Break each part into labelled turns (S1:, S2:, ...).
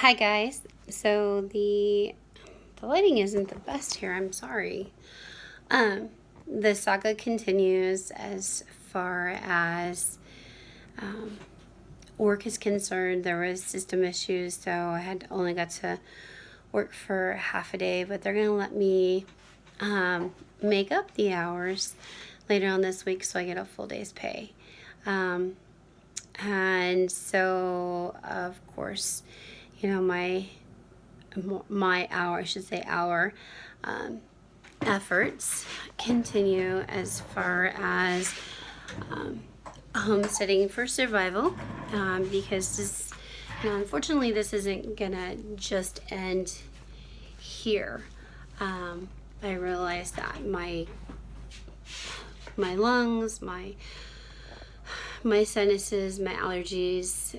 S1: Hi guys. So the lighting isn't the best here. I'm sorry. The saga continues as far as work is concerned. There was system issues, so I had only got to work for half a day, but they're gonna let me make up the hours later on this week, so I get a full day's pay. And so, of course, my hour, I should say our efforts continue as far as homesteading for survival, because this, unfortunately, this isn't gonna just end here. I realized that my lungs, my sinuses, my allergies,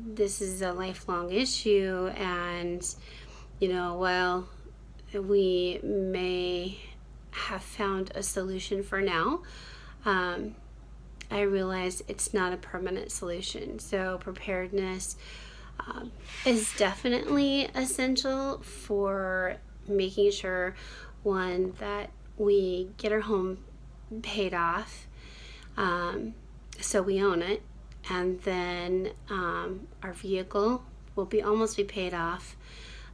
S1: this is a lifelong issue, and while we may have found a solution for now, I realize it's not a permanent solution. So preparedness is definitely essential for making sure, one, that we get our home paid off, so we own it, and then our vehicle will almost be paid off.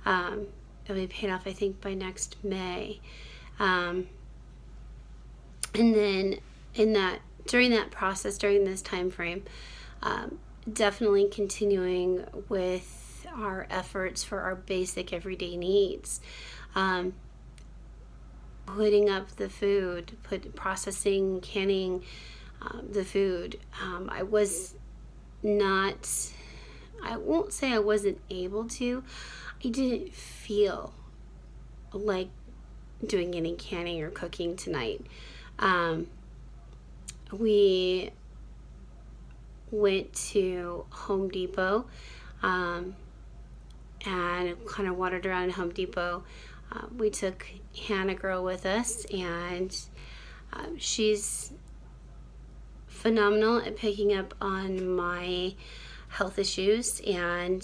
S1: It'll be paid off, I think, by next May. And then during that process, during this time frame, definitely continuing with our efforts for our basic everyday needs. Putting up the food, processing, canning the food. I won't say I wasn't able to. I didn't feel like doing any canning or cooking tonight. We went to Home Depot and kind of wandered around Home Depot. We took Hannah Girl with us, and she's phenomenal at picking up on my health issues, and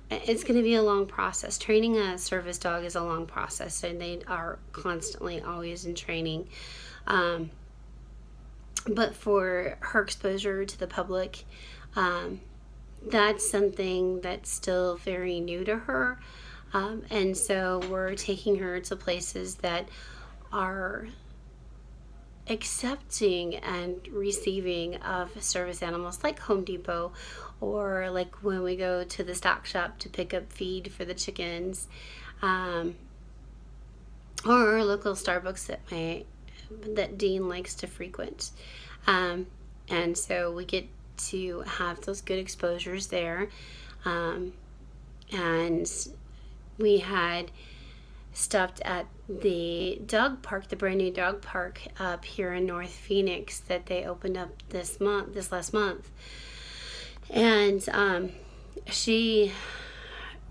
S1: it's going to be a long process. Training a service dog is a long process, and they are constantly always in training. But for her exposure to the public, that's something that's still very new to her. And so we're taking her to places that are accepting and receiving of service animals, like Home Depot, or like when we go to the stock shop to pick up feed for the chickens, or local Starbucks that Dean likes to frequent. And so we get to have those good exposures there. And we had stopped at the dog park, the brand new dog park up here in North Phoenix that they opened up this last month. And she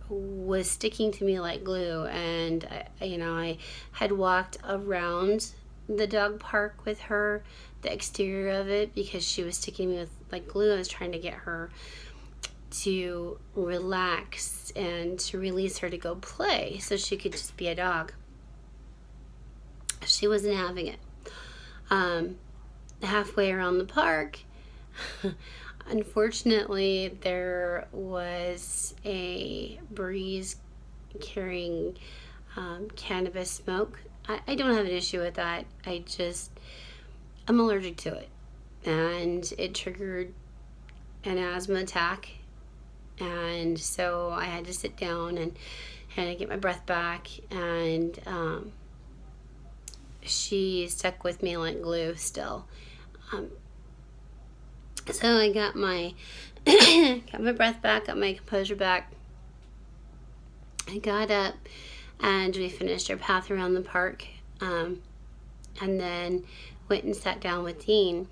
S1: was sticking to me like glue, and I had walked around the dog park with her, the exterior of it, because she was sticking me with like glue. I was trying to get her to relax and to release her to go play so she could just be a dog. She wasn't having it. Halfway around the park, unfortunately, there was a breeze carrying cannabis smoke. I don't have an issue with that. I'm allergic to it, and it triggered an asthma attack. And so I had to sit down and had to get my breath back, and she stuck with me like glue still. So I got my got my breath back, got my composure back. I got up and we finished our path around the park, and then went and sat down with Dean,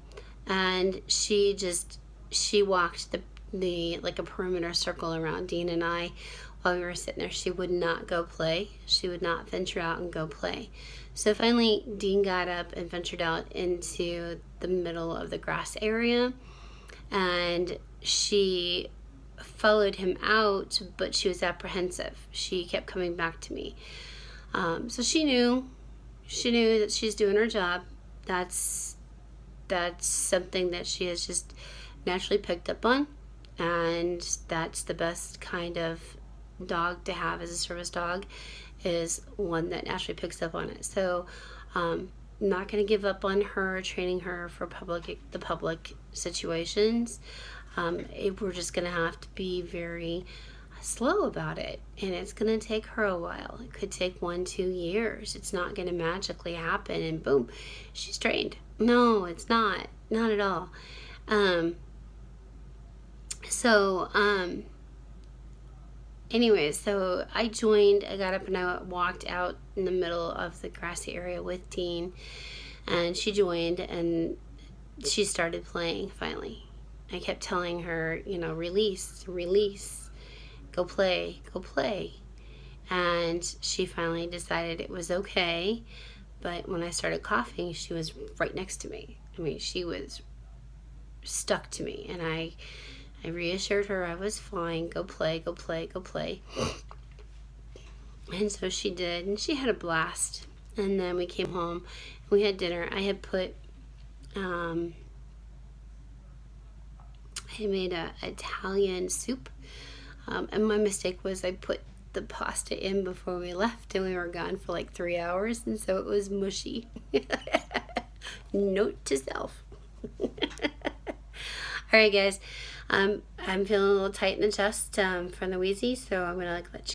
S1: and she walked the like a perimeter circle around Dean and I while we were sitting there. She would not go play. She would not venture out and go play. So finally Dean got up and ventured out into the middle of the grass area, and she followed him out, but she was apprehensive. She kept coming back to me. So she knew that she's doing her job. That's something that she has just naturally picked up on, and that's the best kind of dog to have as a service dog, is one that naturally picks up on it. So not going to give up on her, training her for the public situations. We're just going to have to be very slow about it, and it's going to take her a while. It could take 1-2 years. It's not going to magically happen and boom, she's trained. No, it's not at all. Anyways, so I got up and I walked out in the middle of the grassy area with Dean, and she joined and she started playing finally. I kept telling her, release, go play. And she finally decided it was okay. But when I started coughing, she was right next to me. I mean, she was stuck to me, and I reassured her I was fine. Go play. And so she did, and she had a blast. And then we came home, and we had dinner. I had put, I made a Italian soup, and my mistake was I put the pasta in before we left, and we were gone for like 3 hours, and so it was mushy. Note to self. All right, guys. I'm feeling a little tight in the chest from the wheezy, so I'm gonna let you